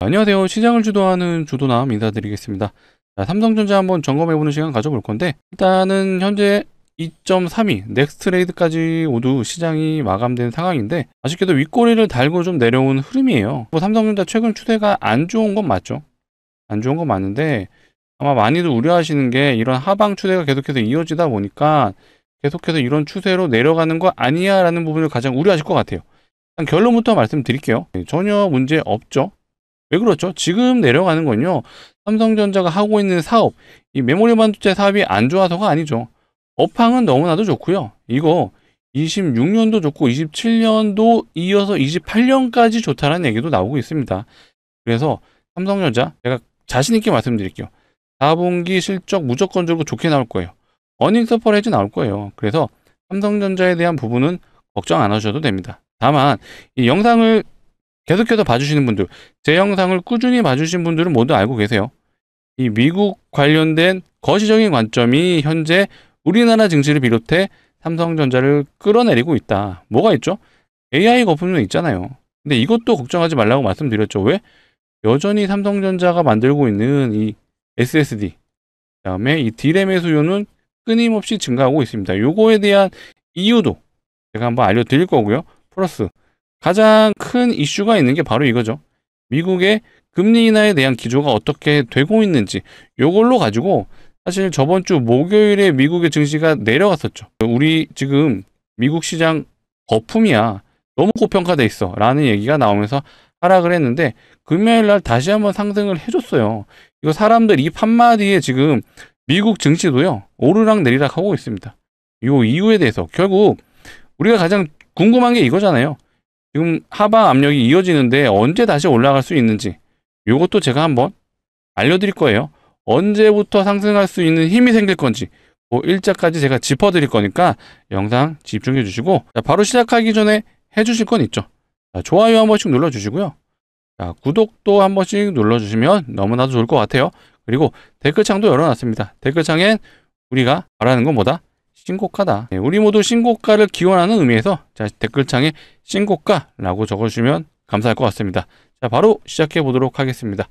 안녕하세요. 시장을 주도하는 주도남 인사드리겠습니다. 자, 삼성전자 한번 점검해보는 시간 가져볼 건데, 일단은 현재 2.32 넥스트레이드까지 모두 시장이 마감된 상황인데, 아쉽게도 윗꼬리를 달고 좀 내려온 흐름이에요. 뭐 삼성전자 최근 추세가 안 좋은 건 맞죠. 안 좋은 건 맞는데, 아마 많이들 우려하시는 게 이런 하방 추세가 계속해서 이어지다 보니까 계속해서 이런 추세로 내려가는 거 아니야 라는 부분을 가장 우려하실 것 같아요. 일단 결론부터 말씀드릴게요. 전혀 문제 없죠. 왜 그렇죠? 지금 내려가는 건요, 삼성전자가 하고 있는 사업, 이 메모리 반도체 사업이 안 좋아서가 아니죠. 업황은 너무나도 좋고요. 이거 26년도 좋고 27년도 이어서 28년까지 좋다는 얘기도 나오고 있습니다. 그래서 삼성전자 제가 자신 있게 말씀드릴게요. 4분기 실적 무조건적으로 좋게 나올 거예요. 어닝스 퍼레이즈 나올 거예요. 그래서 삼성전자에 대한 부분은 걱정 안 하셔도 됩니다. 다만 이 영상을 계속해서 봐주시는 분들, 제 영상을 꾸준히 봐주신 분들은 모두 알고 계세요. 이 미국 관련된 거시적인 관점이 현재 우리나라 증시를 비롯해 삼성전자를 끌어내리고 있다. 뭐가 있죠? AI 거품도 있잖아요. 근데 이것도 걱정하지 말라고 말씀드렸죠. 왜? 여전히 삼성전자가 만들고 있는 이 SSD, 그다음에 이 D램의 수요는 끊임없이 증가하고 있습니다. 요거에 대한 이유도 제가 한번 알려드릴 거고요. 플러스 가장 큰 이슈가 있는 게 바로 이거죠. 미국의 금리 인하에 대한 기조가 어떻게 되고 있는지, 요걸로 가지고 사실 저번 주 목요일에 미국의 증시가 내려갔었죠. 우리 지금 미국 시장 거품이야, 너무 고평가돼 있어 라는 얘기가 나오면서 하락을 했는데, 금요일 날 다시 한번 상승을 해줬어요. 이거 사람들 입 한마디에 지금 미국 증시도요, 오르락 내리락 하고 있습니다. 요 이유에 대해서 결국 우리가 가장 궁금한 게 이거잖아요. 지금 하방 압력이 이어지는데 언제 다시 올라갈 수 있는지, 이것도 제가 한번 알려드릴 거예요. 언제부터 상승할 수 있는 힘이 생길 건지 일자까지 제가 짚어드릴 거니까 영상 집중해 주시고, 바로 시작하기 전에 해주실 건 있죠. 좋아요 한 번씩 눌러주시고요. 구독도 한 번씩 눌러주시면 너무나도 좋을 것 같아요. 그리고 댓글창도 열어놨습니다. 댓글창엔 우리가 말하는 건 뭐다? 신고가다. 우리 모두 신고가를 기원하는 의미에서 댓글창에 신고가라고 적어주시면 감사할 것 같습니다. 자, 바로 시작해 보도록 하겠습니다.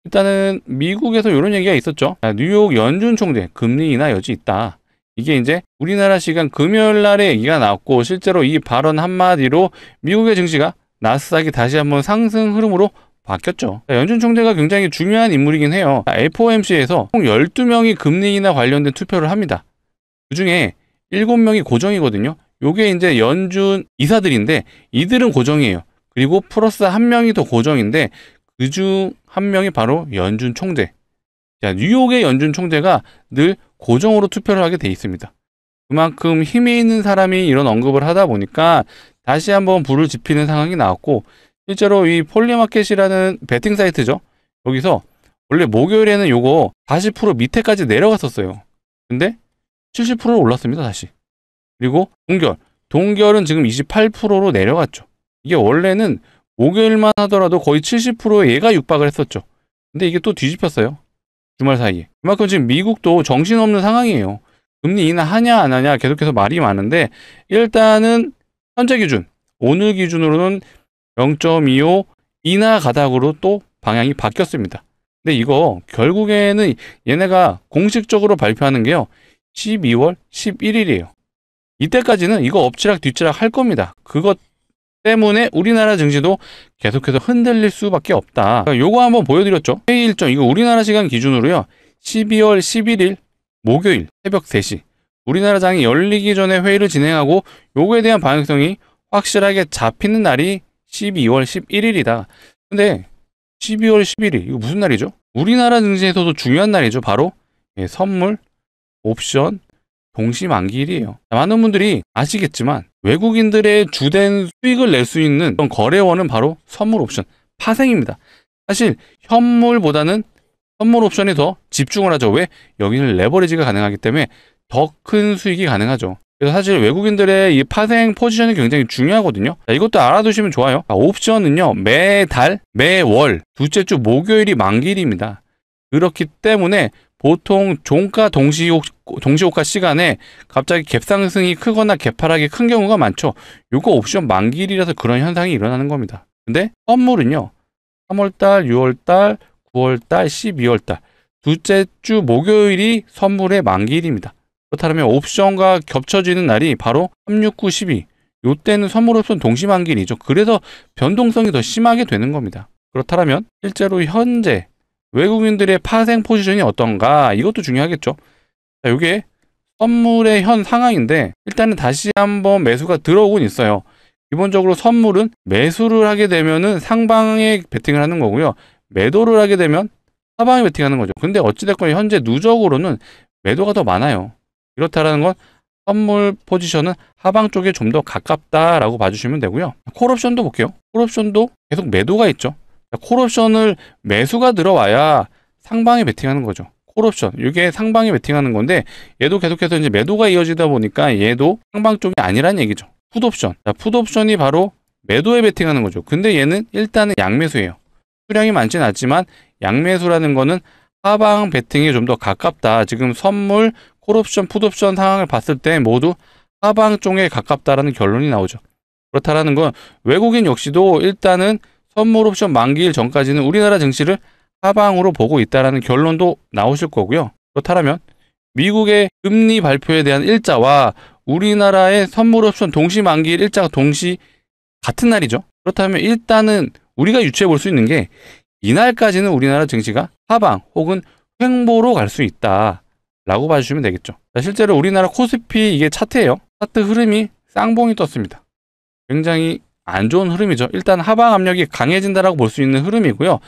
일단은 미국에서 이런 얘기가 있었죠. 뉴욕 연준 총재 금리 인하 여지 있다. 이게 이제 우리나라 시간 금요일 날에 얘기가 나왔고, 실제로 이 발언 한마디로 미국의 증시가 나스닥이 다시 한번 상승 흐름으로 바뀌었죠. 연준 총재가 굉장히 중요한 인물이긴 해요. FOMC에서 총 12명이 금리 인하 관련된 투표를 합니다. 그 중에 7명이 고정이거든요. 요게 이제 연준 이사들인데, 이들은 고정이에요. 그리고 플러스 1명이 더 고정인데, 그중 1명이 바로 연준 총재. 자, 뉴욕의 연준 총재가 늘 고정으로 투표를 하게 돼 있습니다. 그만큼 힘이 있는 사람이 이런 언급을 하다 보니까 다시 한번 불을 지피는 상황이 나왔고, 실제로 이 폴리마켓이라는 베팅 사이트죠. 여기서 원래 목요일에는 요거 40% 밑에까지 내려갔었어요. 근데 70%로 올랐습니다, 다시. 그리고 동결은 지금 28%로 내려갔죠. 이게 원래는 목요일만 하더라도 거의 70%에 얘가 육박을 했었죠. 근데 이게 또 뒤집혔어요, 주말 사이에. 그만큼 지금 미국도 정신없는 상황이에요. 금리 인하 하냐 안 하냐 계속해서 말이 많은데, 일단은 현재 기준, 오늘 기준으로는 0.25 인하 가닥으로 또 방향이 바뀌었습니다. 근데 이거 결국에는 얘네가 공식적으로 발표하는 게요, 12월 11일이에요. 이때까지는 이거 엎치락 뒤치락 할 겁니다. 그것 때문에 우리나라 증시도 계속해서 흔들릴 수밖에 없다. 요거 한번 보여드렸죠. 회의 일정, 이거 우리나라 시간 기준으로요, 12월 11일 목요일 새벽 3시 우리나라 장이 열리기 전에 회의를 진행하고, 요거에 대한 방향성이 확실하게 잡히는 날이 12월 11일이다. 근데 12월 11일 이거 무슨 날이죠? 우리나라 증시에서도 중요한 날이죠. 바로 선물, 옵션, 동시 만기일이에요. 많은 분들이 아시겠지만 외국인들의 주된 수익을 낼 수 있는 그런 거래원은 바로 선물 옵션, 파생입니다. 사실 현물보다는 선물 옵션이 더 집중을 하죠. 왜? 여기는 레버리지가 가능하기 때문에 더 큰 수익이 가능하죠. 그래서 사실 외국인들의 이 파생 포지션이 굉장히 중요하거든요. 자, 이것도 알아두시면 좋아요. 옵션은요, 매달, 매월, 둘째 주 목요일이 만기일입니다. 그렇기 때문에 보통 종가 동시호가 시간에 갑자기 갭상승이 크거나 갭하락이 큰 경우가 많죠. 요거 옵션 만기일이라서 그런 현상이 일어나는 겁니다. 근데 선물은요, 3월달, 6월달, 9월달, 12월달 둘째 주 목요일이 선물의 만기일입니다. 그렇다면 옵션과 겹쳐지는 날이 바로 3, 6, 9, 12 이때는 선물 옵션 동시 만기일이죠. 그래서 변동성이 더 심하게 되는 겁니다. 그렇다면 실제로 현재 외국인들의 파생 포지션이 어떤가 이것도 중요하겠죠. 자, 이게 선물의 현 상황인데 일단은 다시 한번 매수가 들어오곤 있어요. 기본적으로 선물은 매수를 하게 되면은 상방에 베팅을 하는 거고요. 매도를 하게 되면 하방에 베팅하는 거죠. 근데 어찌됐건 현재 누적으로는 매도가 더 많아요. 이렇다라는 건 선물 포지션은 하방 쪽에 좀 더 가깝다라고 봐주시면 되고요. 콜옵션도 볼게요. 콜옵션도 계속 매도가 있죠. 콜옵션을 매수가 들어와야 상방에 베팅하는 거죠. 콜옵션 이게 상방에 베팅하는 건데 얘도 계속해서 이제 매도가 이어지다 보니까 얘도 상방 쪽이 아니란 얘기죠. 풋옵션. 자, 풋옵션이 바로 매도에 베팅하는 거죠. 근데 얘는 일단은 양매수예요. 수량이 많지는 않지만 양매수라는 거는 하방 베팅에 좀 더 가깝다. 지금 선물, 콜옵션, 풋옵션 상황을 봤을 때 모두 하방 쪽에 가깝다라는 결론이 나오죠. 그렇다라는 건 외국인 역시도 일단은 선물 옵션 만기일 전까지는 우리나라 증시를 하방으로 보고 있다라는 결론도 나오실 거고요. 그렇다면 미국의 금리 발표에 대한 일자와 우리나라의 선물 옵션 동시 만기일 일자가 동시 같은 날이죠. 그렇다면 일단은 우리가 유추해 볼 수 있는 게 이날까지는 우리나라 증시가 하방 혹은 횡보로 갈 수 있다라고 봐주시면 되겠죠. 자, 실제로 우리나라 코스피 이게 차트예요. 차트 흐름이 쌍봉이 떴습니다. 굉장히 안 좋은 흐름이죠. 일단 하방 압력이 강해진다라고 볼 수 있는 흐름이고요.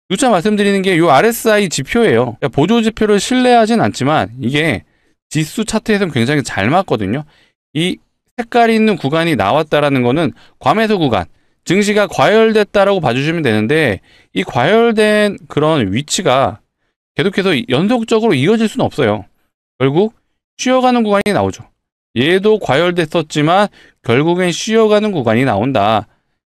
누차 말씀드리는 게 이 RSI 지표예요. 보조 지표를 신뢰하진 않지만 이게 지수 차트에서는 굉장히 잘 맞거든요. 이 색깔이 있는 구간이 나왔다라는 거는 과매수 구간, 증시가 과열됐다라고 봐주시면 되는데 이 과열된 그런 위치가 계속해서 연속적으로 이어질 수는 없어요. 결국 쉬어가는 구간이 나오죠. 얘도 과열됐었지만 결국엔 쉬어가는 구간이 나온다.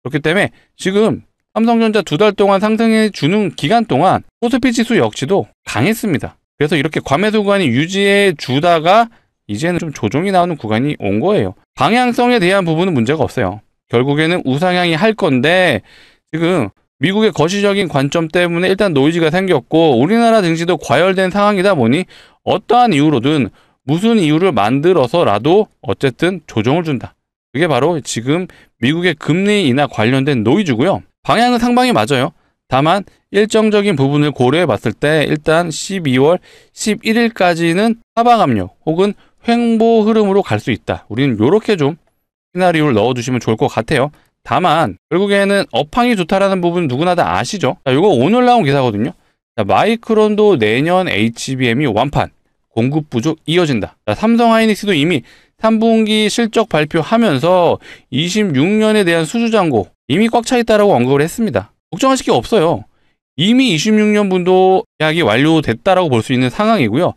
그렇기 때문에 지금 삼성전자 2달 동안 상승해 주는 기간 동안 코스피 지수 역시도 강했습니다. 그래서 이렇게 과매수 구간이 유지해 주다가 이제는 좀 조정이 나오는 구간이 온 거예요. 방향성에 대한 부분은 문제가 없어요. 결국에는 우상향이 할 건데 지금 미국의 거시적인 관점 때문에 일단 노이즈가 생겼고 우리나라 증시도 과열된 상황이다 보니 어떠한 이유로든 무슨 이유를 만들어서라도 어쨌든 조정을 준다. 그게 바로 지금 미국의 금리 인하 관련된 노이즈고요. 방향은 상방이 맞아요. 다만 일정적인 부분을 고려해 봤을 때 일단 12월 11일까지는 하방 압력 혹은 횡보 흐름으로 갈 수 있다. 우리는 이렇게 좀 시나리오를 넣어두시면 좋을 것 같아요. 다만 결국에는 업황이 좋다라는 부분 누구나 다 아시죠? 자, 이거 오늘 나온 기사거든요. 자, 마이크론도 내년 HBM이 완판, 공급 부족 이어진다. 자, 삼성 하이닉스도 이미 3분기 실적 발표하면서 26년에 대한 수주 잔고 이미 꽉 차 있다라고 언급을 했습니다. 걱정하실 게 없어요. 이미 26년분도 계약이 완료됐다라고 볼 수 있는 상황이고요.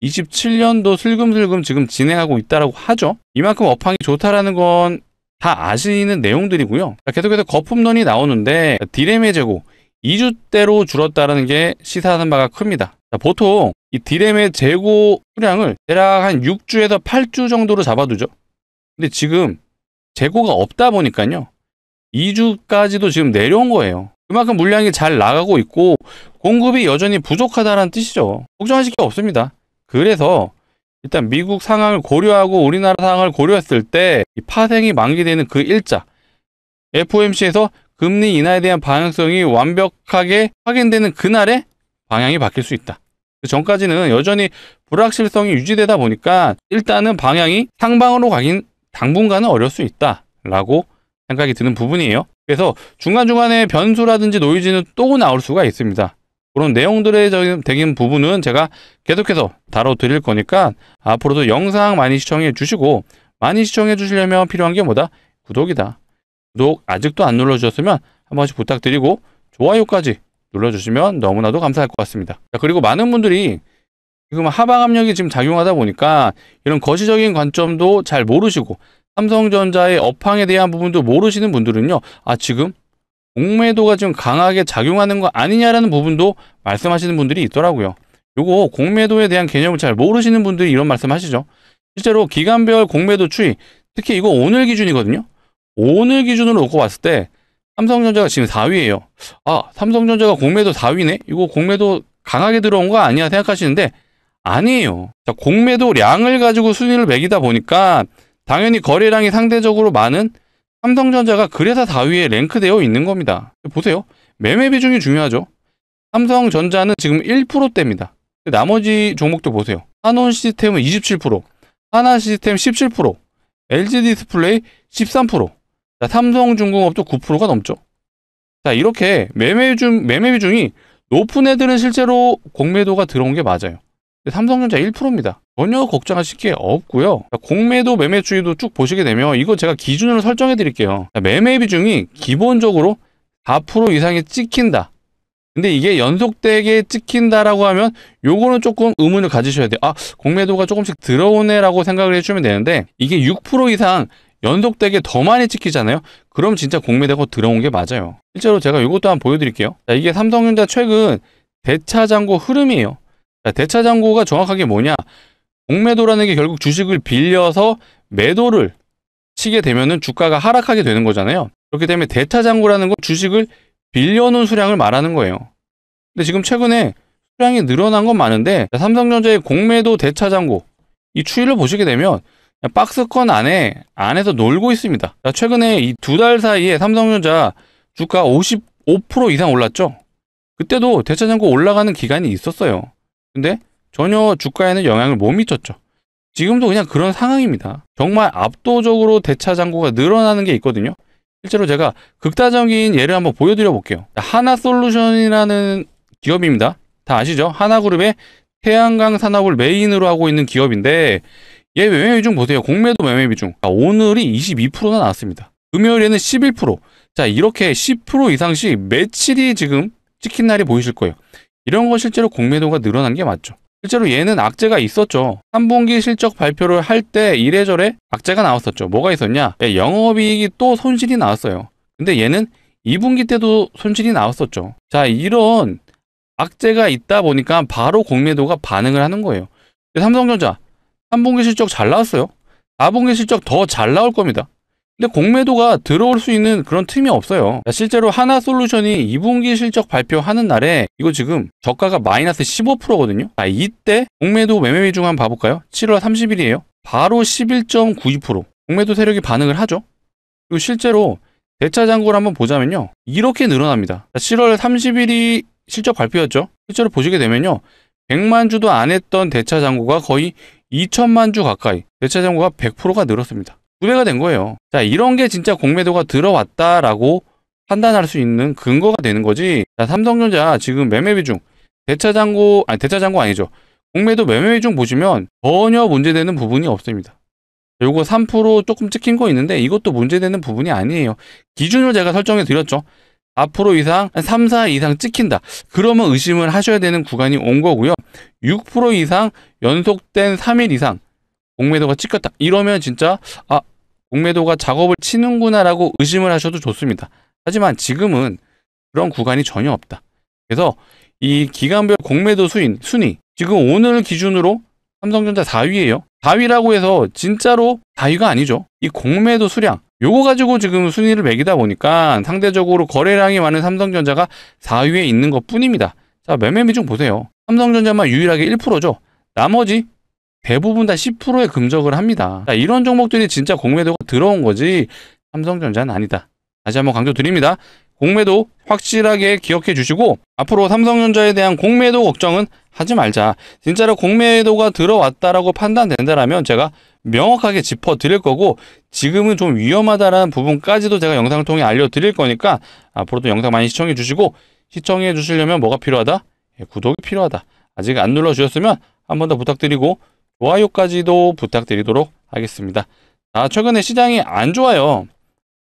27년도 슬금슬금 지금 진행하고 있다라고 하죠. 이만큼 업황이 좋다라는 건 다 아시는 내용들이고요. 계속해서 거품론이 나오는데 디램의 재고 2주대로 줄었다는 게 시사하는 바가 큽니다. 보통 이 디램의 재고 수량을 대략 한 6주에서 8주 정도로 잡아두죠. 근데 지금 재고가 없다 보니까요. 2주까지도 지금 내려온 거예요. 그만큼 물량이 잘 나가고 있고 공급이 여전히 부족하다는 뜻이죠. 걱정하실 게 없습니다. 그래서 일단 미국 상황을 고려하고 우리나라 상황을 고려했을 때 이 파생이 만기되는 그 일자 FOMC에서 금리 인하에 대한 방향성이 완벽하게 확인되는 그날에 방향이 바뀔 수 있다. 그 전까지는 여전히 불확실성이 유지되다 보니까 일단은 방향이 상방으로 가긴 당분간은 어려울 수 있다라고 생각이 드는 부분이에요. 그래서 중간중간에 변수라든지 노이즈는 또 나올 수가 있습니다. 그런 내용들에 대한 부분은 제가 계속해서 다뤄드릴 거니까 앞으로도 영상 많이 시청해 주시고 많이 시청해 주시려면 필요한 게 뭐다? 구독이다. 구독 아직도 안 눌러주셨으면 한 번씩 부탁드리고 좋아요까지 눌러주시면 너무나도 감사할 것 같습니다. 자, 그리고 많은 분들이 지금 하방 압력이 지금 작용하다 보니까 이런 거시적인 관점도 잘 모르시고 삼성전자의 업황에 대한 부분도 모르시는 분들은요. 아, 지금 공매도가 좀 강하게 작용하는 거 아니냐라는 부분도 말씀하시는 분들이 있더라고요. 요거 공매도에 대한 개념을 잘 모르시는 분들이 이런 말씀하시죠. 실제로 기간별 공매도 추이, 특히 이거 오늘 기준이거든요. 오늘 기준으로 놓고 봤을 때 삼성전자가 지금 4위예요. 아, 삼성전자가 공매도 4위네? 이거 공매도 강하게 들어온 거 아니야 생각하시는데 아니에요. 자, 공매도량을 가지고 순위를 매기다 보니까 당연히 거래량이 상대적으로 많은 삼성전자가 그래서 4위에 랭크되어 있는 겁니다. 보세요. 매매 비중이 중요하죠. 삼성전자는 지금 1%대입니다. 나머지 종목도 보세요. 한온 시스템은 27%, 하나 시스템 17%, LG 디스플레이 13%, 자, 삼성중공업도 9%가 넘죠. 자, 이렇게 매매 비중이 높은 애들은 실제로 공매도가 들어온 게 맞아요. 삼성전자 1%입니다. 전혀 걱정하실 게 없고요. 공매도 매매 추이도 쭉 보시게 되면 이거 제가 기준으로 설정해 드릴게요. 매매 비중이 기본적으로 4% 이상이 찍힌다. 근데 이게 연속되게 찍힌다라고 하면 요거는 조금 의문을 가지셔야 돼요. 아, 공매도가 조금씩 들어오네라고 생각을 해주면 되는데 이게 6% 이상 연속되게 더 많이 찍히잖아요. 그럼 진짜 공매도가 들어온 게 맞아요. 실제로 제가 이것도 한번 보여드릴게요. 자, 이게 삼성전자 최근 대차장고 흐름이에요. 자, 대차장고가 정확하게 뭐냐? 공매도라는 게 결국 주식을 빌려서 매도를 치게 되면은 주가가 하락하게 되는 거잖아요. 그렇기 때문에 대차장고라는 건 주식을 빌려놓은 수량을 말하는 거예요. 근데 지금 최근에 수량이 늘어난 건 많은데 삼성전자의 공매도 대차장고 이 추이를 보시게 되면 박스권 안에서 놀고 있습니다. 자, 최근에 이 2달 사이에 삼성전자 주가 55% 이상 올랐죠. 그때도 대차장고 올라가는 기간이 있었어요. 근데 전혀 주가에는 영향을 못 미쳤죠. 지금도 그냥 그런 상황입니다. 정말 압도적으로 대차장고가 늘어나는 게 있거든요. 실제로 제가 극단적인 예를 한번 보여드려 볼게요. 하나솔루션이라는 기업입니다. 다 아시죠? 하나그룹의 태양광 산업을 메인으로 하고 있는 기업인데 얘 매매 비중 보세요. 공매도 매매 비중. 오늘이 22%나 나왔습니다. 금요일에는 11%. 자, 이렇게 10% 이상씩 며칠이 지금 찍힌 날이 보이실 거예요. 이런 거 실제로 공매도가 늘어난 게 맞죠. 실제로 얘는 악재가 있었죠. 3분기 실적 발표를 할 때 이래저래 악재가 나왔었죠. 뭐가 있었냐? 영업이익이 또 손실이 나왔어요. 근데 얘는 2분기 때도 손실이 나왔었죠. 자, 이런 악재가 있다 보니까 바로 공매도가 반응을 하는 거예요. 삼성전자 3분기 실적 잘 나왔어요. 4분기 실적 더 잘 나올 겁니다. 근데 공매도가 들어올 수 있는 그런 틈이 없어요. 실제로 하나솔루션이 2분기 실적 발표하는 날에 이거 지금 저가가 마이너스 15%거든요. 이때 공매도 매매 비중 한번 봐볼까요? 7월 30일이에요. 바로 11.92%. 공매도 세력이 반응을 하죠. 그리고 실제로 대차장고를 한번 보자면요. 이렇게 늘어납니다. 7월 30일이 실적 발표였죠. 실제로 보시게 되면요. 100만 주도 안 했던 대차장고가 거의 2천만 주 가까이, 대차장고가 100%가 늘었습니다. 2배가 된 거예요. 자, 이런 게 진짜 공매도가 들어왔다라고 판단할 수 있는 근거가 되는 거지. 자, 삼성전자 지금 매매 비중, 대차장고 아니죠. 공매도 매매 비중 보시면 전혀 문제되는 부분이 없습니다. 요거 3% 조금 찍힌 거 있는데 이것도 문제되는 부분이 아니에요. 기준을 제가 설정해 드렸죠. 4% 이상, 3, 4 이상 찍힌다. 그러면 의심을 하셔야 되는 구간이 온 거고요. 6% 이상 연속된 3일 이상 공매도가 찍혔다. 이러면 진짜 공매도가 작업을 치는구나라고 의심을 하셔도 좋습니다. 하지만 지금은 그런 구간이 전혀 없다. 그래서 이 기간별 공매도 순위 지금 오늘 기준으로 삼성전자 4위예요. 4위라고 해서 진짜로 4위가 아니죠. 이 공매도 수량 요거 가지고 지금 순위를 매기다 보니까 상대적으로 거래량이 많은 삼성전자가 4위에 있는 것 뿐입니다. 자, 매매 비중 보세요. 삼성전자만 유일하게 1%죠. 나머지 대부분 다 10%에 금적을 합니다. 자, 이런 종목들이 진짜 공매도가 들어온 거지 삼성전자는 아니다. 다시 한번 강조드립니다. 공매도 확실하게 기억해 주시고 앞으로 삼성전자에 대한 공매도 걱정은 하지 말자. 진짜로 공매도가 들어왔다라고 판단된다라면 제가 명확하게 짚어드릴 거고 지금은 좀 위험하다라는 부분까지도 제가 영상을 통해 알려드릴 거니까 앞으로도 영상 많이 시청해 주시고 시청해 주시려면 뭐가 필요하다? 구독이 필요하다. 아직 안 눌러주셨으면 한 번 더 부탁드리고 좋아요까지도 부탁드리도록 하겠습니다. 최근에 시장이 안 좋아요.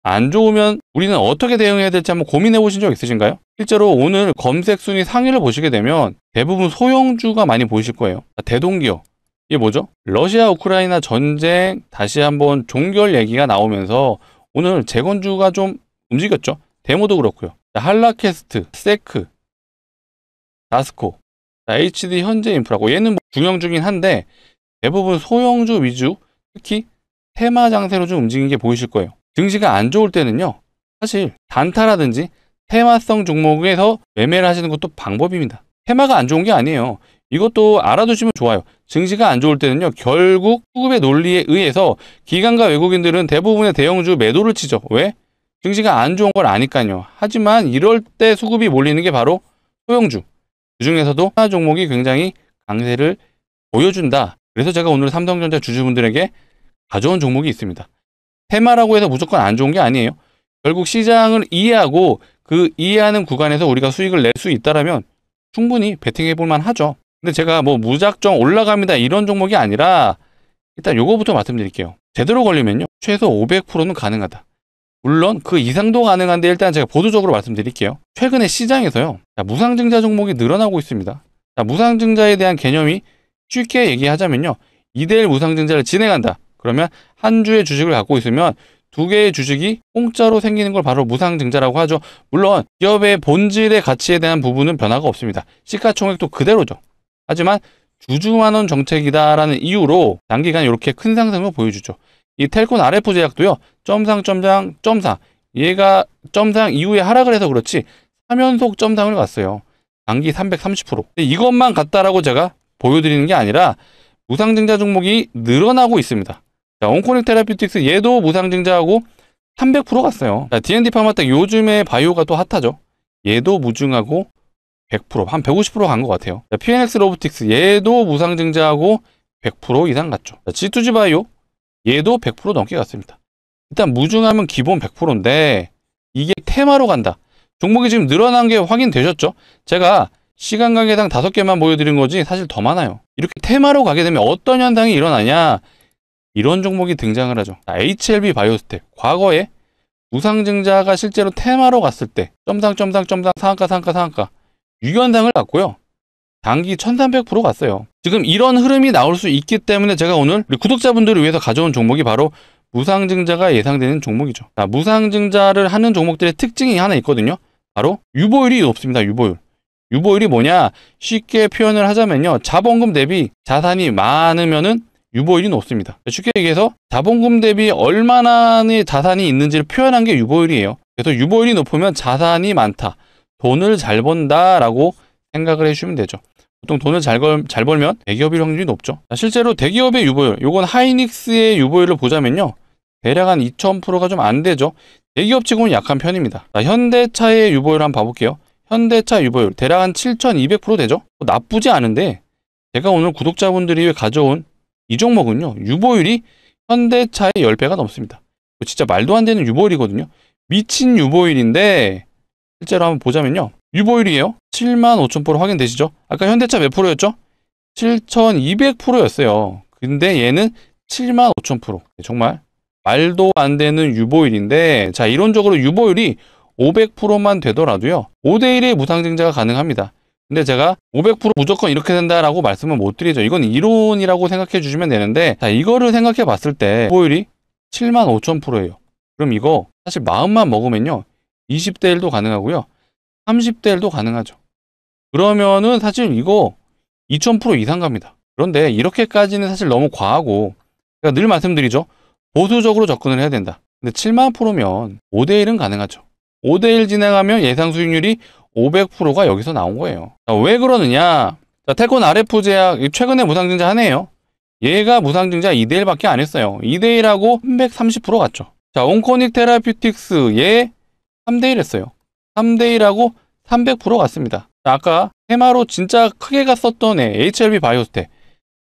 안 좋으면 우리는 어떻게 대응해야 될지 한번 고민해 보신 적 있으신가요? 실제로 오늘 검색 순위 상위를 보시게 되면 대부분 소형주가 많이 보이실 거예요. 대동기업. 이게 뭐죠? 러시아 우크라이나 전쟁 다시 한번 종결 얘기가 나오면서 오늘 재건주가 좀 움직였죠. 데모도 그렇고요. 한라캐스트, 세크, 다스코, HD 현대인프라고 얘는 중형 중인 한데 대부분 소형주 위주, 특히 테마 장세로 좀 움직이는 게 보이실 거예요. 증시가 안 좋을 때는요. 사실 단타라든지 테마성 종목에서 매매를 하시는 것도 방법입니다. 테마가 안 좋은 게 아니에요. 이것도 알아두시면 좋아요. 증시가 안 좋을 때는요, 결국 수급의 논리에 의해서 기관과 외국인들은 대부분의 대형주 매도를 치죠. 왜? 증시가 안 좋은 걸 아니까요. 하지만 이럴 때 수급이 몰리는 게 바로 소형주. 그 중에서도 하나 종목이 굉장히 강세를 보여준다. 그래서 제가 오늘 삼성전자 주주분들에게 가져온 종목이 있습니다. 테마라고 해서 무조건 안 좋은 게 아니에요. 결국 시장을 이해하고 그 이해하는 구간에서 우리가 수익을 낼 수 있다라면 충분히 베팅해 볼만 하죠. 근데 제가 뭐 무작정 올라갑니다 이런 종목이 아니라 일단 요거부터 말씀드릴게요. 제대로 걸리면요, 최소 500%는 가능하다. 물론 그 이상도 가능한데 일단 제가 보수적으로 말씀드릴게요. 최근에 시장에서요, 무상증자 종목이 늘어나고 있습니다. 무상증자에 대한 개념이 쉽게 얘기하자면요, 2대1 무상증자를 진행한다. 그러면 한 주의 주식을 갖고 있으면 2개의 주식이 공짜로 생기는 걸 바로 무상증자라고 하죠. 물론 기업의 본질의 가치에 대한 부분은 변화가 없습니다. 시가총액도 그대로죠. 하지만 주주만원 정책이다라는 이유로 단기간 이렇게 큰 상승을 보여주죠. 이 텔콘 RF 제약도요, 점상 얘가 점상 이후에 하락을 해서 그렇지 3연속 점상을 갔어요. 단기 330%. 이것만 같다라고 제가 보여드리는 게 아니라 무상증자 종목이 늘어나고 있습니다. 자, 온코닉 테라피틱스 얘도 무상증자하고 300% 갔어요. 자, D&D 파마텍 요즘에 바이오가 또 핫하죠. 얘도 무증하고 100%, 한 150% 간 것 같아요. 자, PNX 로보틱스 얘도 무상증자하고 100% 이상 갔죠. 자, G2G 바이오 얘도 100% 넘게 갔습니다. 일단 무증하면 기본 100%인데 이게 테마로 간다. 종목이 지금 늘어난 게 확인되셨죠? 제가 시간 관계상 5개만 보여드린 거지 사실 더 많아요. 이렇게 테마로 가게 되면 어떤 현상이 일어나냐, 이런 종목이 등장을 하죠. HLB 바이오스텍, 과거에 무상증자가 실제로 테마로 갔을 때 점상 상한가 유견상을 갔고요, 단기 1300% 갔어요. 지금 이런 흐름이 나올 수 있기 때문에 제가 오늘 우리 구독자분들을 위해서 가져온 종목이 바로 무상증자가 예상되는 종목이죠. 자, 무상증자를 하는 종목들의 특징이 하나 있거든요. 바로 유보율이 높습니다. 유보율이 뭐냐, 쉽게 표현을 하자면요, 자본금 대비 자산이 많으면은 유보율이 높습니다. 쉽게 얘기해서 자본금 대비 얼마나의 자산이 있는지를 표현한 게 유보율이에요. 그래서 유보율이 높으면 자산이 많다, 돈을 잘 번다라고 생각을 해주시면 되죠. 보통 돈을 잘 벌면 대기업일 확률이 높죠. 실제로 대기업의 유보율, 요건 하이닉스의 유보율을 보자면요, 대략 한 2000%가 좀 안 되죠. 대기업 치고는 약한 편입니다. 자, 현대차의 유보율 한번 봐볼게요. 현대차 유보율 대략 한 7200% 되죠. 나쁘지 않은데 제가 오늘 구독자분들이 가져온 이 종목은요, 유보율이 현대차의 10배가 넘습니다. 진짜 말도 안 되는 유보율이거든요. 미친 유보율인데 실제로 한번 보자면요, 유보율이에요. 75,000% 확인되시죠? 아까 현대차 몇 프로였죠? 7200%였어요. 근데 얘는 75,000%. 정말 말도 안 되는 유보율인데, 자, 이론적으로 유보율이 500%만 되더라도요, 5대1의 무상증자가 가능합니다. 근데 제가 500% 무조건 이렇게 된다라고 말씀을 못 드리죠. 이건 이론이라고 생각해 주시면 되는데, 자, 이거를 생각해 봤을 때 유보율이 75,000%예요. 그럼 이거 사실 마음만 먹으면요, 20대 1도 가능하고요, 30대 1도 가능하죠. 그러면은 사실 이거 2000% 이상 갑니다. 그런데 이렇게까지는 사실 너무 과하고, 제가 늘 말씀드리죠. 보수적으로 접근을 해야 된다. 근데 7만 프로면 5대1은 가능하죠. 5대1 진행하면 예상 수익률이 500%가 여기서 나온 거예요. 자, 왜 그러느냐? 자, 텔콘 RF 제약 최근에 무상증자 하네요. 얘가 무상증자 2대1밖에 안 했어요. 2대1하고 330% 갔죠. 자, 온코닉 테라피틱스 얘 3대1 했어요. 3대1하고 300% 갔습니다. 자, 아까 테마로 진짜 크게 갔었던 애 HLB 바이오스텍,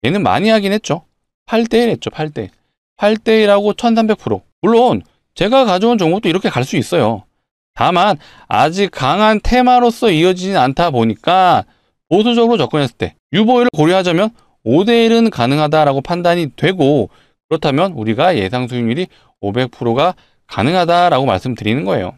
얘는 많이 하긴 했죠. 8대1 했죠. 8대1. 8대1하고 1300%. 물론 제가 가져온 종목도 이렇게 갈 수 있어요. 다만 아직 강한 테마로서 이어지진 않다 보니까 보수적으로 접근했을 때 유보율을 고려하자면 5대1은 가능하다라고 판단이 되고, 그렇다면 우리가 예상 수익률이 500%가 가능하다라고 말씀드리는 거예요.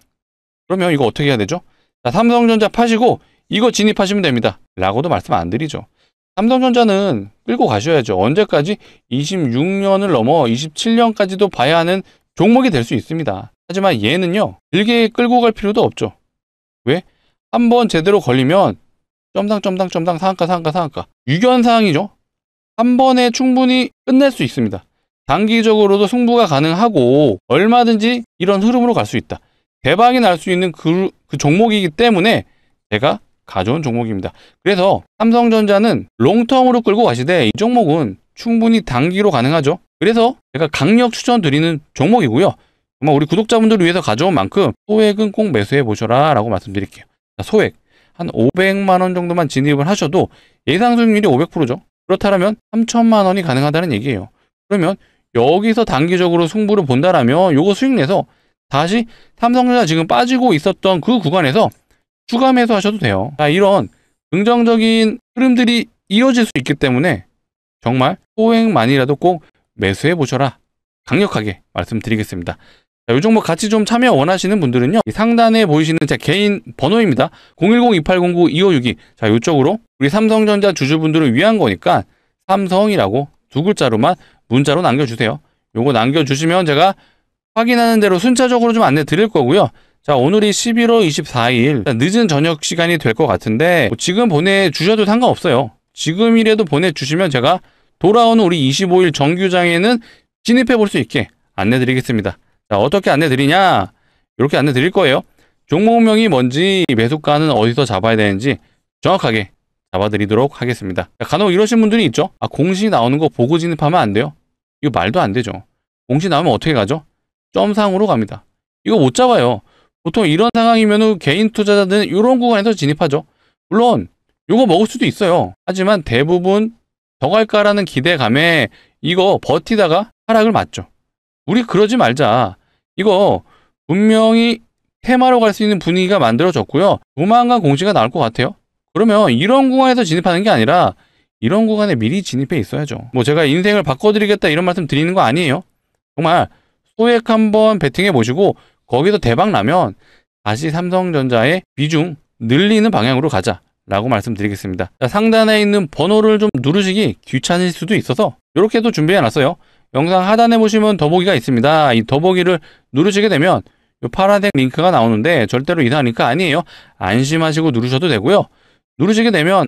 그러면 이거 어떻게 해야 되죠? 자, 삼성전자 파시고 이거 진입하시면 됩니다 라고도 말씀 안 드리죠. 삼성전자는 끌고 가셔야죠. 언제까지? 26년을 넘어 27년까지도 봐야 하는 종목이 될 수 있습니다. 하지만 얘는요, 길게 끌고 갈 필요도 없죠. 왜? 한번 제대로 걸리면 점상 상한가 유견상이죠. 한 번에 충분히 끝낼 수 있습니다. 단기적으로도 승부가 가능하고 얼마든지 이런 흐름으로 갈 수 있다. 대박이 날 수 있는 그 종목이기 때문에 제가 가져온 종목입니다. 그래서 삼성전자는 롱텀으로 끌고 가시되 이 종목은 충분히 단기로 가능하죠. 그래서 제가 강력 추천드리는 종목이고요. 정말 우리 구독자분들을 위해서 가져온 만큼 소액은 꼭 매수해 보셔라 라고 말씀드릴게요. 소액 한 500만 원 정도만 진입을 하셔도 예상 수익률이 500%죠. 그렇다면 3천만 원이 가능하다는 얘기예요. 그러면 여기서 단기적으로 승부를 본다라면 요거 수익 내서 다시 삼성전자 지금 빠지고 있었던 그 구간에서 추가 매수하셔도 돼요. 자, 이런 긍정적인 흐름들이 이어질 수 있기 때문에 정말 소액만이라도 꼭 매수해 보셔라 강력하게 말씀드리겠습니다. 자, 이 종목 같이 좀 참여 원하시는 분들은요, 이 상단에 보이시는 제 개인 번호입니다. 010-2809-2562. 자, 이쪽으로 우리 삼성전자 주주분들을 위한 거니까 삼성이라고 두 글자로만 문자로 남겨주세요. 요거 남겨주시면 제가 확인하는 대로 순차적으로 좀 안내 드릴 거고요. 자, 오늘이 11월 24일 늦은 저녁 시간이 될 것 같은데 지금 보내주셔도 상관없어요. 지금이라도 보내주시면 제가 돌아오는 우리 25일 정규장에는 진입해 볼 수 있게 안내 드리겠습니다. 자, 어떻게 안내 드리냐? 이렇게 안내 드릴 거예요. 종목명이 뭔지, 매수가는 어디서 잡아야 되는지 정확하게 잡아드리도록 하겠습니다. 자, 간혹 이러신 분들이 있죠. 공시 나오는 거 보고 진입하면 안 돼요? 이거 말도 안 되죠. 공시 나오면 어떻게 가죠? 점상으로 갑니다. 이거 못 잡아요. 보통 이런 상황이면 개인 투자자들은 이런 구간에서 진입하죠. 물론 이거 먹을 수도 있어요. 하지만 대부분 더 갈까라는 기대감에 이거 버티다가 하락을 맞죠. 우리 그러지 말자. 이거 분명히 테마로 갈 수 있는 분위기가 만들어졌고요. 조만간 공시가 나올 것 같아요. 그러면 이런 구간에서 진입하는 게 아니라 이런 구간에 미리 진입해 있어야죠. 뭐 제가 인생을 바꿔드리겠다 이런 말씀 드리는 거 아니에요. 정말 소액 한번 베팅해 보시고 거기서 대박 나면 다시 삼성전자의 비중 늘리는 방향으로 가자라고 말씀드리겠습니다. 자, 상단에 있는 번호를 좀 누르시기 귀찮을 수도 있어서 이렇게도 준비해 놨어요. 영상 하단에 보시면 더보기가 있습니다. 이 더보기를 누르시게 되면 이 파란색 링크가 나오는데 절대로 이상한 링크 아니에요. 안심하시고 누르셔도 되고요. 누르시게 되면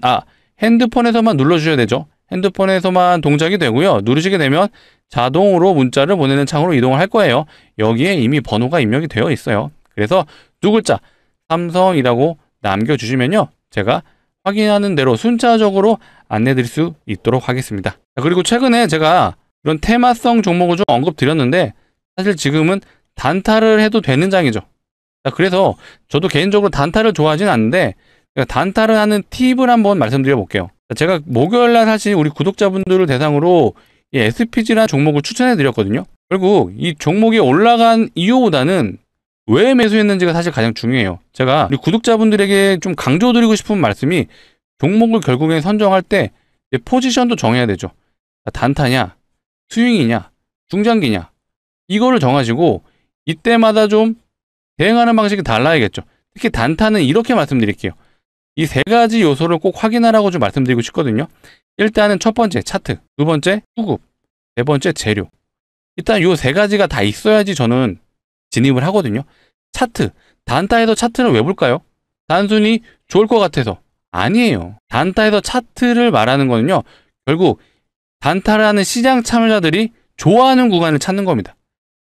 핸드폰에서만 눌러주셔야 되죠. 핸드폰에서만 동작이 되고요. 누르시게 되면 자동으로 문자를 보내는 창으로 이동을 할 거예요. 여기에 이미 번호가 입력이 되어 있어요. 그래서 두 글자 삼성이라고 남겨주시면요, 제가 확인하는 대로 순차적으로 안내 드릴 수 있도록 하겠습니다. 자, 그리고 최근에 제가 이런 테마성 종목을 좀 언급드렸는데 사실 지금은 단타를 해도 되는 장이죠. 자, 그래서 저도 개인적으로 단타를 좋아하진 않는데 단타를 하는 팁을 한번 말씀드려 볼게요. 제가 목요일날 사실 우리 구독자분들을 대상으로 이 SPG라는 종목을 추천해 드렸거든요. 결국 이 종목이 올라간 이유보다는 왜 매수했는지가 사실 가장 중요해요. 제가 우리 구독자분들에게 좀 강조드리고 싶은 말씀이 종목을 결국엔 선정할 때 포지션도 정해야 되죠. 단타냐, 스윙이냐, 중장기냐, 이거를 정하시고 이때마다 좀 대응하는 방식이 달라야겠죠. 특히 단타는 이렇게 말씀드릴게요. 이 세 가지 요소를 꼭 확인하라고 좀 말씀드리고 싶거든요. 일단은 첫 번째 차트, 두 번째 수급, 네 번째 재료. 일단 요 세 가지가 다 있어야지 저는 진입을 하거든요. 차트, 단타에서 차트를 왜 볼까요? 단순히 좋을 것 같아서. 아니에요. 단타에서 차트를 말하는 거는요, 결국 단타를 하는 시장 참여자들이 좋아하는 구간을 찾는 겁니다.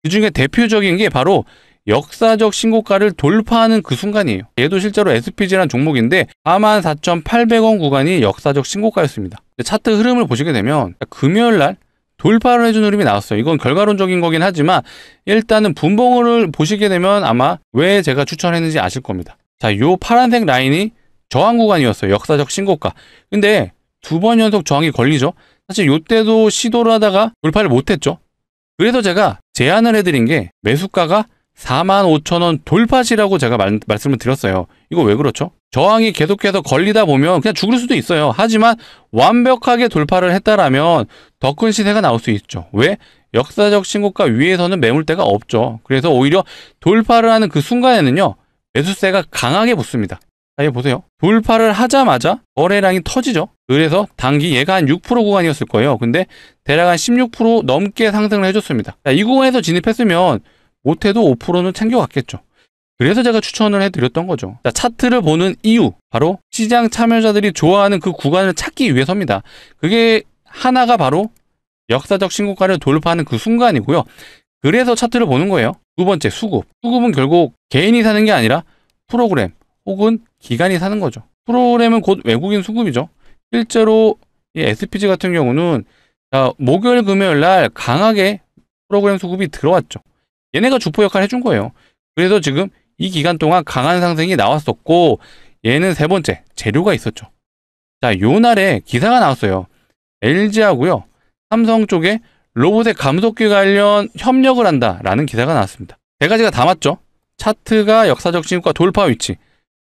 그 중에 대표적인 게 바로 역사적 신고가를 돌파하는 그 순간이에요. 얘도 실제로 SPG라는 종목인데 44,800원 구간이 역사적 신고가였습니다. 차트 흐름을 보시게 되면 금요일날 돌파를 해준 흐름이 나왔어요. 이건 결과론적인 거긴 하지만 일단은 분봉을 보시게 되면 아마 왜 제가 추천했는지 아실 겁니다. 자, 요 파란색 라인이 저항 구간이었어요. 역사적 신고가. 근데 두 번 연속 저항이 걸리죠. 사실 요때도 시도를 하다가 돌파를 못했죠. 그래서 제가 제안을 해드린 게 매수가가 45,000원 돌파시라고 제가 말씀을 드렸어요. 이거 왜 그렇죠? 저항이 계속해서 걸리다 보면 그냥 죽을 수도 있어요. 하지만 완벽하게 돌파를 했다라면 더 큰 시세가 나올 수 있죠. 왜? 역사적 신고가 위에서는 매물대가 없죠. 그래서 오히려 돌파를 하는 그 순간에는요, 매수세가 강하게 붙습니다. 자, 여기 보세요. 돌파를 하자마자 거래량이 터지죠. 그래서 단기 얘가 한 6% 구간이었을 거예요. 근데 대략 한 16% 넘게 상승을 해줬습니다. 자, 이 구간에서 진입했으면 못해도 5%는 챙겨갔겠죠. 그래서 제가 추천을 해드렸던 거죠. 자, 차트를 보는 이유, 바로 시장 참여자들이 좋아하는 그 구간을 찾기 위해서입니다. 그게 하나가 바로 역사적 신고가를 돌파하는 그 순간이고요. 그래서 차트를 보는 거예요. 두 번째, 수급. 수급은 결국 개인이 사는 게 아니라 프로그램 혹은 기관이 사는 거죠. 프로그램은 곧 외국인 수급이죠. 실제로 이 SPG 같은 경우는 목요일, 금요일 날 강하게 프로그램 수급이 들어왔죠. 얘네가 주포 역할을 해준 거예요. 그래서 지금 이 기간 동안 강한 상승이 나왔었고, 얘는 세 번째, 재료가 있었죠. 자, 요 날에 기사가 나왔어요. LG하고요, 삼성 쪽에 로봇의 감속기 관련 협력을 한다라는 기사가 나왔습니다. 세 가지가 다 맞죠? 차트가 역사적 신고가 돌파 위치,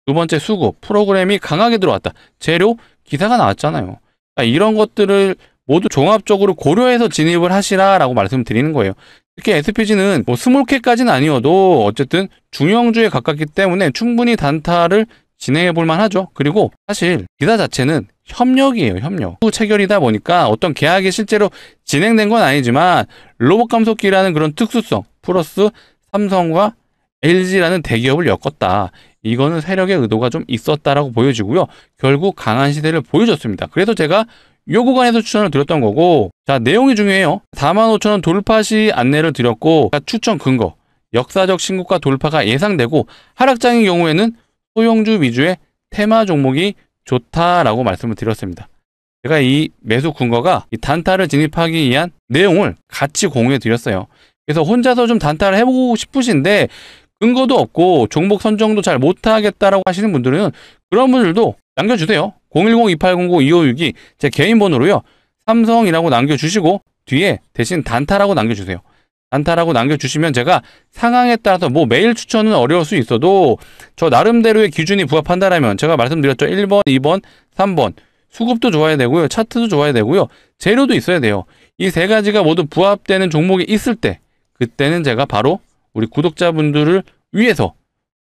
두 번째 수급, 프로그램이 강하게 들어왔다, 재료, 기사가 나왔잖아요. 이런 것들을 모두 종합적으로 고려해서 진입을 하시라라고 말씀드리는 거예요. 특히 SPG는 뭐 스몰캡까지는 아니어도 어쨌든 중형주에 가깝기 때문에 충분히 단타를 진행해 볼 만하죠. 그리고 사실 기사 자체는 협력이에요. 협력. 체결이다 보니까 어떤 계약이 실제로 진행된 건 아니지만 로봇 감속기라는 그런 특수성 플러스 삼성과 LG라는 대기업을 엮었다. 이거는 세력의 의도가 좀 있었다라고 보여지고요. 결국 강한 시세를 보여줬습니다. 그래서 제가 요 구간에서 추천을 드렸던 거고, 자, 내용이 중요해요. 45,000원 돌파 시 안내를 드렸고, 추천 근거, 역사적 신고가 돌파가 예상되고, 하락장의 경우에는 소형주 위주의 테마 종목이 좋다라고 말씀을 드렸습니다. 제가 이 매수 근거가 이 단타를 진입하기 위한 내용을 같이 공유해 드렸어요. 그래서 혼자서 좀 단타를 해보고 싶으신데 근거도 없고 종목 선정도 잘 못하겠다라고 하시는 분들은 그런 분들도 남겨주세요. 010-2809-2562 제 개인 번호로요. 삼성이라고 남겨주시고 뒤에 대신 단타라고 남겨주세요. 단타라고 남겨주시면 제가 상황에 따라서 뭐 매일 추천은 어려울 수 있어도 저 나름대로의 기준이 부합한다라면 제가 말씀드렸죠. 1번, 2번, 3번 수급도 좋아야 되고요. 차트도 좋아야 되고요. 재료도 있어야 돼요. 이 세 가지가 모두 부합되는 종목이 있을 때 그때는 제가 바로 우리 구독자분들을 위해서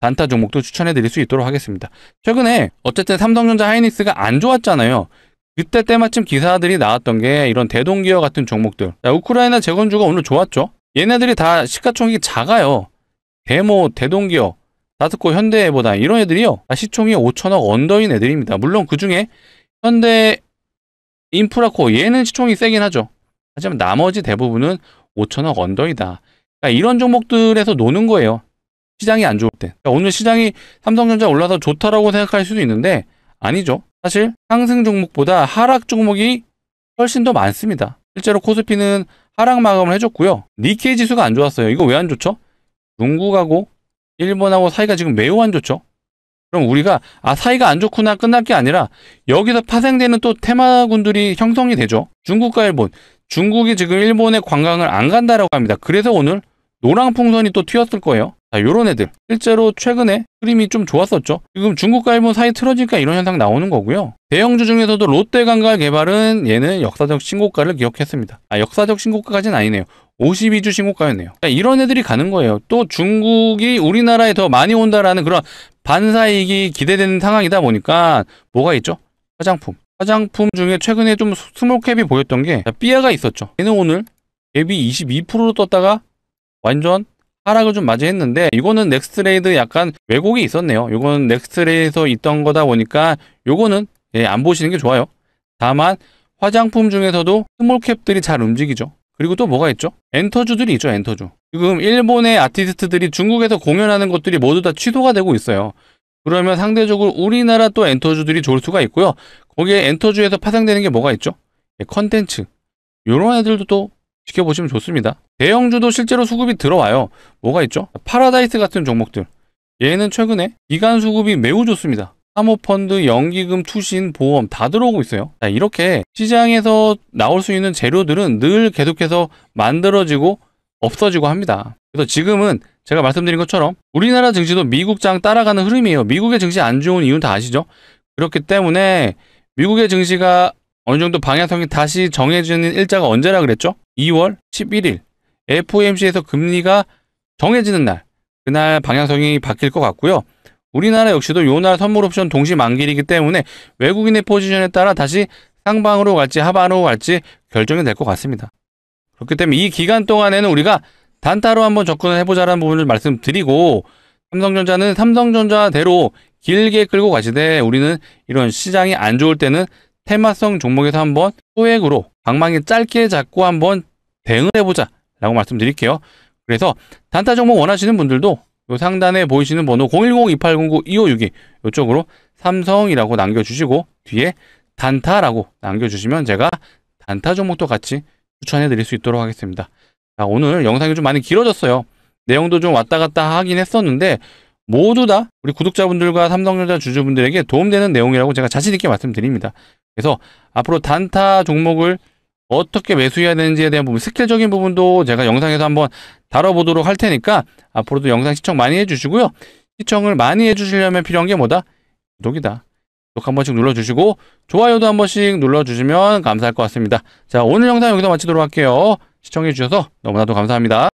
단타 종목도 추천해 드릴 수 있도록 하겠습니다. 최근에 어쨌든 삼성전자 하이닉스가 안 좋았잖아요. 그때 때마침 기사들이 나왔던 게 이런 대동기업 같은 종목들. 자, 우크라이나 재건주가 오늘 좋았죠. 얘네들이 다 시가총액이 작아요. 대모, 대동기업, 다스코, 현대보다 이런 애들이요. 다 시총이 5천억 언더인 애들입니다. 물론 그 중에 현대 인프라코 얘는 시총이 세긴 하죠. 하지만 나머지 대부분은 5천억 언더이다. 그러니까 이런 종목들에서 노는 거예요. 시장이 안 좋을 때. 그러니까 오늘 시장이 삼성전자 올라서 좋다라고 생각할 수도 있는데 아니죠. 사실 상승 종목보다 하락 종목이 훨씬 더 많습니다. 실제로 코스피는 하락 마감을 해줬고요. 니케이 지수가 안 좋았어요. 이거 왜 안 좋죠? 중국하고 일본하고 사이가 지금 매우 안 좋죠. 그럼 우리가 사이가 안 좋구나 끝날 게 아니라 여기서 파생되는 또 테마군들이 형성이 되죠. 중국과 일본. 중국이 지금 일본에 관광을 안 간다라고 합니다. 그래서 오늘 노랑풍선이 또 튀었을 거예요. 자, 요런 애들. 실제로 최근에 흐름이 좀 좋았었죠. 지금 중국과 일본 사이 틀어지니까 이런 현상 나오는 거고요. 대형주 중에서도 롯데관광개발은 얘는 역사적 신고가를 기록했습니다. 역사적 신고가까지는 아니네요. 52주 신고가였네요. 자, 이런 애들이 가는 거예요. 또 중국이 우리나라에 더 많이 온다라는 그런 반사이익이 기대되는 상황이다 보니까 뭐가 있죠? 화장품. 화장품 중에 최근에 좀 스몰캡이 보였던 게 삐아가 있었죠. 얘는 오늘 갭이 22%로 떴다가 완전 하락을 좀 맞이했는데 이거는 넥스트레이드 약간 왜곡이 있었네요. 이거는 넥스트레이드에서 있던 거다 보니까 요거는 안 보시는 게 좋아요. 다만 화장품 중에서도 스몰캡들이 잘 움직이죠. 그리고 또 뭐가 있죠? 엔터주들이 있죠. 엔터주. 지금 일본의 아티스트들이 중국에서 공연하는 것들이 모두 다 취소가 되고 있어요. 그러면 상대적으로 우리나라 또 엔터주들이 좋을 수가 있고요. 거기에 엔터주에서 파생되는 게 뭐가 있죠? 컨텐츠. 이런 애들도 또 지켜보시면 좋습니다. 대형주도 실제로 수급이 들어와요. 뭐가 있죠? 파라다이스 같은 종목들. 얘는 최근에 기간 수급이 매우 좋습니다. 사모펀드, 연기금, 투신, 보험 다 들어오고 있어요. 자, 이렇게 시장에서 나올 수 있는 재료들은 늘 계속해서 만들어지고 없어지고 합니다. 그래서 지금은 제가 말씀드린 것처럼 우리나라 증시도 미국장 따라가는 흐름이에요. 미국의 증시 안 좋은 이유는 다 아시죠? 그렇기 때문에 미국의 증시가 어느 정도 방향성이 다시 정해지는 일자가 언제라 그랬죠? 2월 11일 FOMC에서 금리가 정해지는 날, 그날 방향성이 바뀔 것 같고요. 우리나라 역시도 요날 선물 옵션 동시 만기이기 때문에 외국인의 포지션에 따라 다시 상방으로 갈지 하방으로 갈지 결정이 될 것 같습니다. 그렇기 때문에 이 기간 동안에는 우리가 단타로 한번 접근을 해보자라는 부분을 말씀드리고, 삼성전자는 삼성전자대로 길게 끌고 가시되 우리는 이런 시장이 안 좋을 때는 테마성 종목에서 한번 소액으로 방망이 짧게 잡고 한번 대응을 해보자 라고 말씀드릴게요. 그래서 단타 종목 원하시는 분들도 요 상단에 보이시는 번호 010-2809-2562 이쪽으로 삼성이라고 남겨주시고 뒤에 단타라고 남겨주시면 제가 단타 종목도 같이 추천해 드릴 수 있도록 하겠습니다. 자, 오늘 영상이 좀 많이 길어졌어요. 내용도 좀 왔다 갔다 하긴 했었는데 모두 다 우리 구독자분들과 삼성전자 주주분들에게 도움되는 내용이라고 제가 자신 있게 말씀드립니다. 그래서 앞으로 단타 종목을 어떻게 매수해야 되는지에 대한 부분, 스킬적인 부분도 제가 영상에서 한번 다뤄보도록 할 테니까 앞으로도 영상 시청 많이 해주시고요. 시청을 많이 해주시려면 필요한 게 뭐다? 구독이다. 구독 한 번씩 눌러주시고 좋아요도 한 번씩 눌러주시면 감사할 것 같습니다. 자, 오늘 영상 여기서 마치도록 할게요. 시청해주셔서 너무나도 감사합니다.